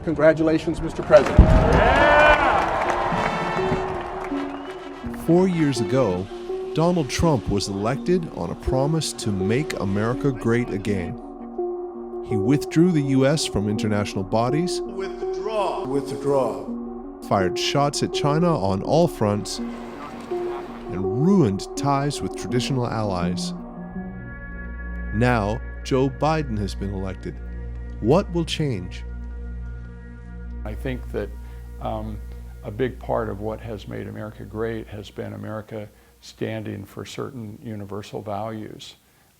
Congratulations, Mr. President. 4 years ago, Donald Trump was elected on a promise to make America great again. He withdrew the U.S. from international bodies, Withdraw. fired shots at China on all fronts, and ruined ties with traditional allies. Now, Joe Biden has been elected. What will change? I think that a big part of what has made America great has been America standing for certain universal values.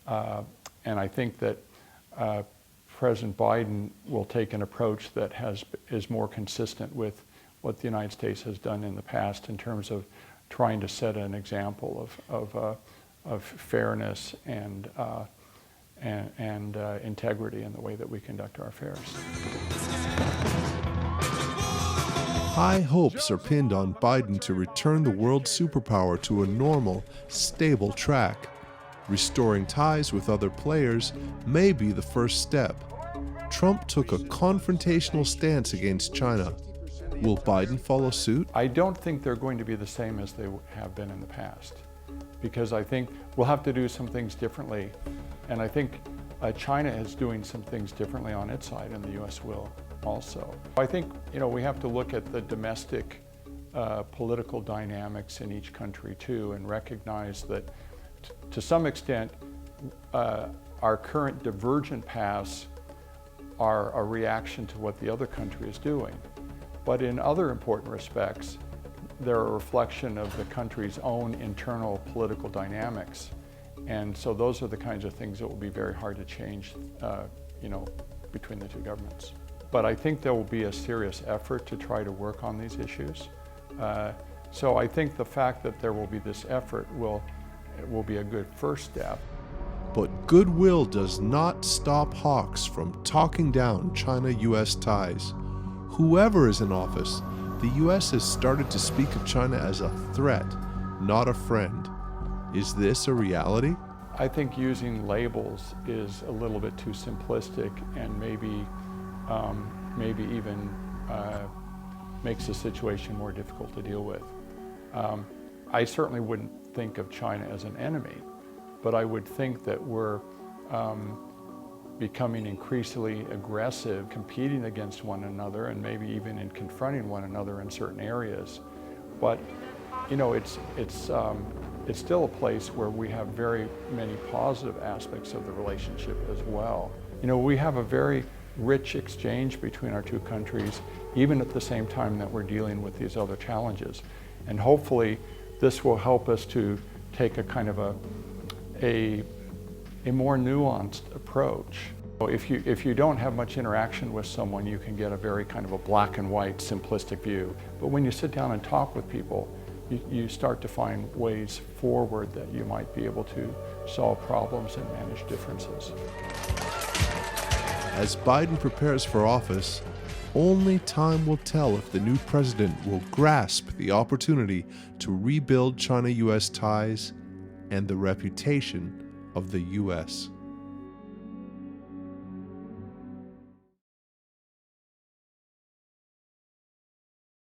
And I think that President Biden will take an approach that is more consistent with what the United States has done in the past in terms of trying to set an example of fairness and integrity in the way that we conduct our affairs. High hopes are pinned on Biden to return the world superpower to a normal, stable track. Restoring ties with other players may be the first step. Trump took a confrontational stance against China. Will Biden follow suit? I don't think they're going to be the same as they have been in the past, because I think we'll have to do some things differently. And I think China is doing some things differently on its side, and the U.S. will also. I think, we have to look at the domestic political dynamics in each country too, and recognize that to some extent our current divergent paths are a reaction to what the other country is doing. But in other important respects, they're a reflection of the country's own internal political dynamics. And so those are the kinds of things that will be very hard to change, between the two governments. But I think there will be a serious effort to try to work on these issues. So I think the fact that there will be this effort will be a good first step. But goodwill does not stop hawks from talking down China-U.S. ties. Whoever is in office, the U.S. has started to speak of China as a threat, not a friend. Is this a reality? I think using labels is a little bit too simplistic, and maybe even makes the situation more difficult to deal with. I certainly wouldn't think of China as an enemy, but I would think that we're becoming increasingly aggressive, competing against one another, and maybe even in confronting one another in certain areas. But it's still a place where we have very many positive aspects of the relationship as well. We have a very rich exchange between our two countries, even at the same time that we're dealing with these other challenges. And hopefully this will help us to take a kind of a more nuanced approach. If you don't have much interaction with someone, you can get a very kind of a black and white simplistic view. But when you sit down and talk with people, you start to find ways forward that you might be able to solve problems and manage differences. As Biden prepares for office, only time will tell if the new president will grasp the opportunity to rebuild China-U.S. ties and the reputation of the U.S.